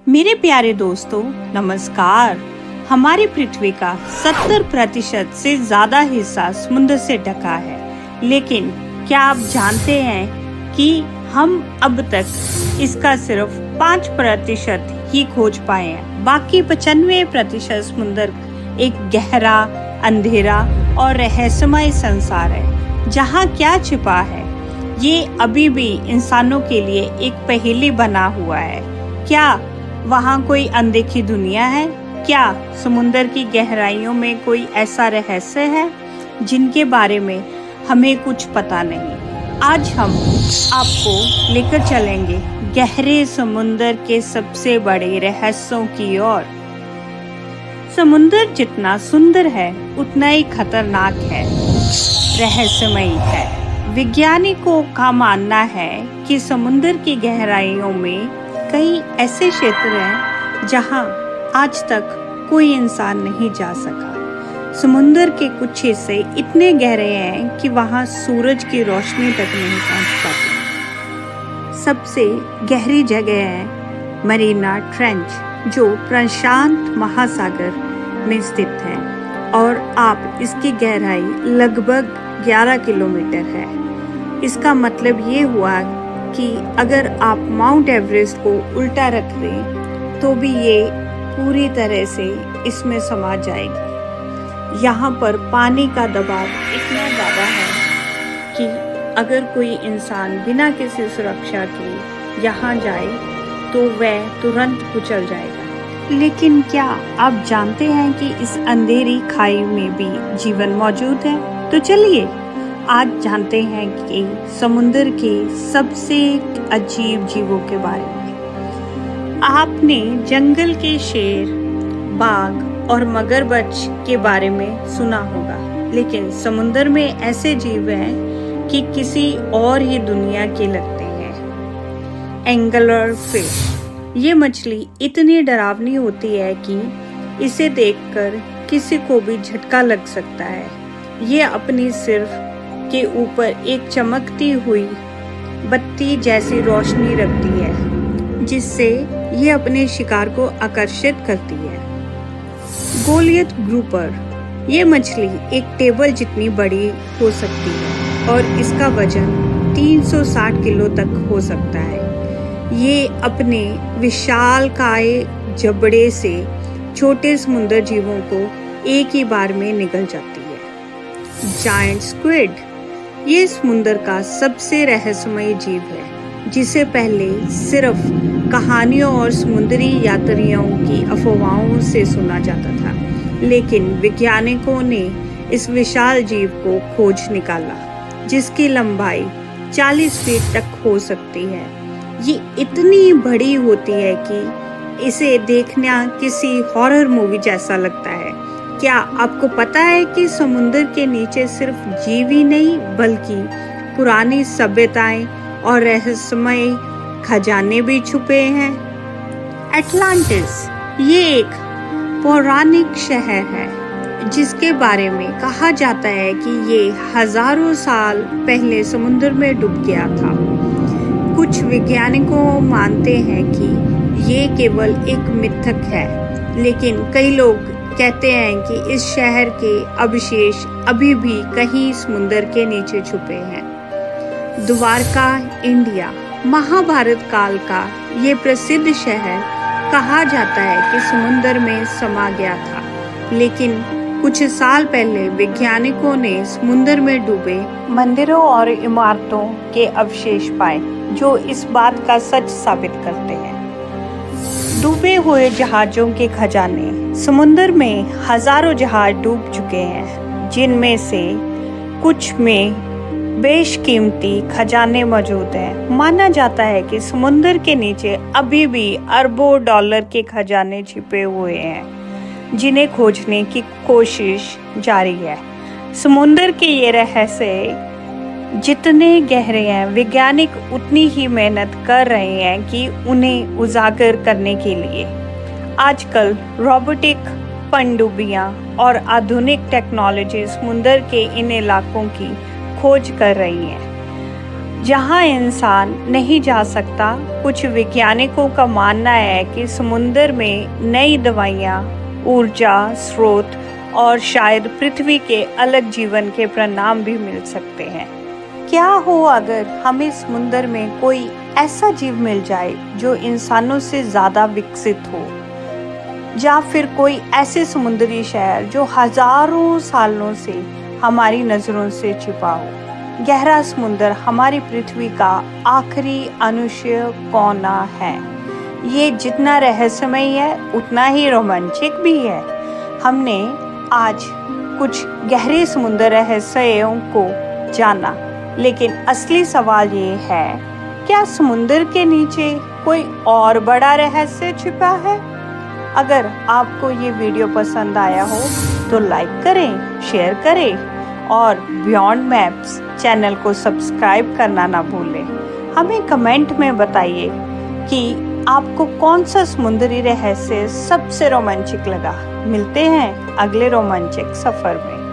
मेरे प्यारे दोस्तों, नमस्कार। हमारी पृथ्वी का 70% से ज्यादा हिस्सा समुद्र से ढका है, लेकिन क्या आप जानते हैं कि हम अब तक इसका सिर्फ 5% ही खोज पाए हैं। बाकी 95% समुद्र एक गहरा, अंधेरा और रहस्यमय संसार है, जहाँ क्या छिपा है ये अभी भी इंसानों के लिए एक पहेली बना हुआ है। क्या वहाँ कोई अनदेखी दुनिया है? क्या समुद्र की गहराइयों में कोई ऐसा रहस्य है जिनके बारे में हमें कुछ पता नहीं? आज हम आपको लेकर चलेंगे गहरे समुद्र के सबसे बड़े रहस्यों की ओर। समुद्र जितना सुंदर है उतना ही खतरनाक है, रहस्यमयी है। वैज्ञानिकों का मानना है कि समुद्र की गहराइयों में कई ऐसे क्षेत्र हैं जहां आज तक कोई इंसान नहीं जा सका। समुद्र के कुछ हिस्से इतने गहरे हैं कि वहां सूरज की रोशनी तक नहीं पहुंच पाती। सबसे गहरी जगह है मरीना ट्रेंच, जो प्रशांत महासागर में स्थित है और आप इसकी गहराई लगभग 11 किलोमीटर है। इसका मतलब ये हुआ कि अगर आप माउंट एवरेस्ट को उल्टा रख दें तो भी ये पूरी तरह से इसमें समा जाएगी। यहाँ पर पानी का दबाव इतना ज़्यादा है कि अगर कोई इंसान बिना किसी सुरक्षा के यहाँ जाए तो वह तुरंत कुचल जाएगा। लेकिन क्या आप जानते हैं कि इस अंधेरी खाई में भी जीवन मौजूद है? तो चलिए आज जानते हैं कि समुद्र के सबसे अजीब जीवों के बारे में। आपने जंगल के शेर, बाघ और मगरमच्छ के बारे में सुना होगा, लेकिन समुद्र में ऐसे जीव हैं कि किसी और ही दुनिया के लगते हैं। एंगलर फिश, ये मछली इतनी डरावनी होती है कि इसे देखकर किसी को भी झटका लग सकता है। ये अपनी सिर के ऊपर एक चमकती हुई बत्ती जैसी रोशनी रखती है, जिससे ये अपने शिकार को आकर्षित करती है। गोलियत ग्रुपर, ये मछली एक टेबल जितनी बड़ी हो सकती है और इसका वजन 360 किलो तक हो सकता है। ये अपने विशालकाय जबड़े से छोटे समुद्र जीवों को एक ही बार में निगल जाती है। जायंट स्क्विड, ये समुद्र का सबसे रहस्यमय जीव है, जिसे पहले सिर्फ कहानियों और समुद्री यात्रियों की अफवाहों से सुना जाता था, लेकिन वैज्ञानिकों ने इस विशाल जीव को खोज निकाला, जिसकी लंबाई 40 फीट तक हो सकती है। ये इतनी बड़ी होती है कि इसे देखना किसी हॉरर मूवी जैसा लगता है। क्या आपको पता है कि समुद्र के नीचे सिर्फ जीव ही नहीं बल्कि पुरानी सभ्यताएं और रहस्यमय खजाने भी छुपे हैं? एटलांटिस, ये एक पौराणिक शहर है जिसके बारे में कहा जाता है कि ये हजारों साल पहले समुद्र में डूब गया था। कुछ वैज्ञानिकों मानते हैं कि ये केवल एक मिथक है, लेकिन कई लोग कहते हैं कि इस शहर के अवशेष अभी भी कहीं समुद्र के नीचे छुपे हैं। द्वारका, इंडिया, महाभारत काल का ये प्रसिद्ध शहर कहा जाता है कि समुद्र में समा गया था, लेकिन कुछ साल पहले वैज्ञानिकों ने समुद्र में डूबे मंदिरों और इमारतों के अवशेष पाए, जो इस बात का सच साबित करते हैं। डूबे हुए जहाजों के खजाने, समुद्र में हजारों जहाज डूब चुके हैं, जिनमें से कुछ में बेशकीमती खजाने मौजूद हैं। माना जाता है कि समुद्र के नीचे अभी भी अरबों डॉलर के खजाने छिपे हुए हैं, जिन्हें खोजने की कोशिश जारी है। समुद्र के ये रहस्य जितने गहरे हैं, वैज्ञानिक उतनी ही मेहनत कर रहे हैं कि उन्हें उजागर करने के लिए। आजकल रोबोटिक पनडुब्बियां और आधुनिक टेक्नोलॉजी समुद्र के इन इलाकों की खोज कर रही हैं। जहां इंसान नहीं जा सकता। कुछ वैज्ञानिकों का मानना है कि समुद्र में नई दवाइयां, ऊर्जा स्रोत और शायद पृथ्वी के अलग जीवन के परिणाम भी मिल सकते हैं। क्या हो अगर हमें समुद्र में कोई ऐसा जीव मिल जाए जो इंसानों से ज़्यादा विकसित हो, या फिर कोई ऐसे समुद्री शहर जो हजारों सालों से हमारी नज़रों से छिपा हो। गहरा समुद्र हमारी पृथ्वी का आखिरी अनुष्य कोना है। ये जितना रहस्यमय है उतना ही रोमांचक भी है। हमने आज कुछ गहरे समुद्र रहस्यों को जाना, लेकिन असली सवाल ये है, क्या समुद्र के नीचे कोई और बड़ा रहस्य छिपा है? अगर आपको ये वीडियो पसंद आया हो तो लाइक करें, शेयर करें और बियॉन्ड मैप्स चैनल को सब्सक्राइब करना ना भूलें। हमें कमेंट में बताइए कि आपको कौन सा समुद्री रहस्य सबसे रोमांचक लगा। मिलते हैं अगले रोमांचक सफर में।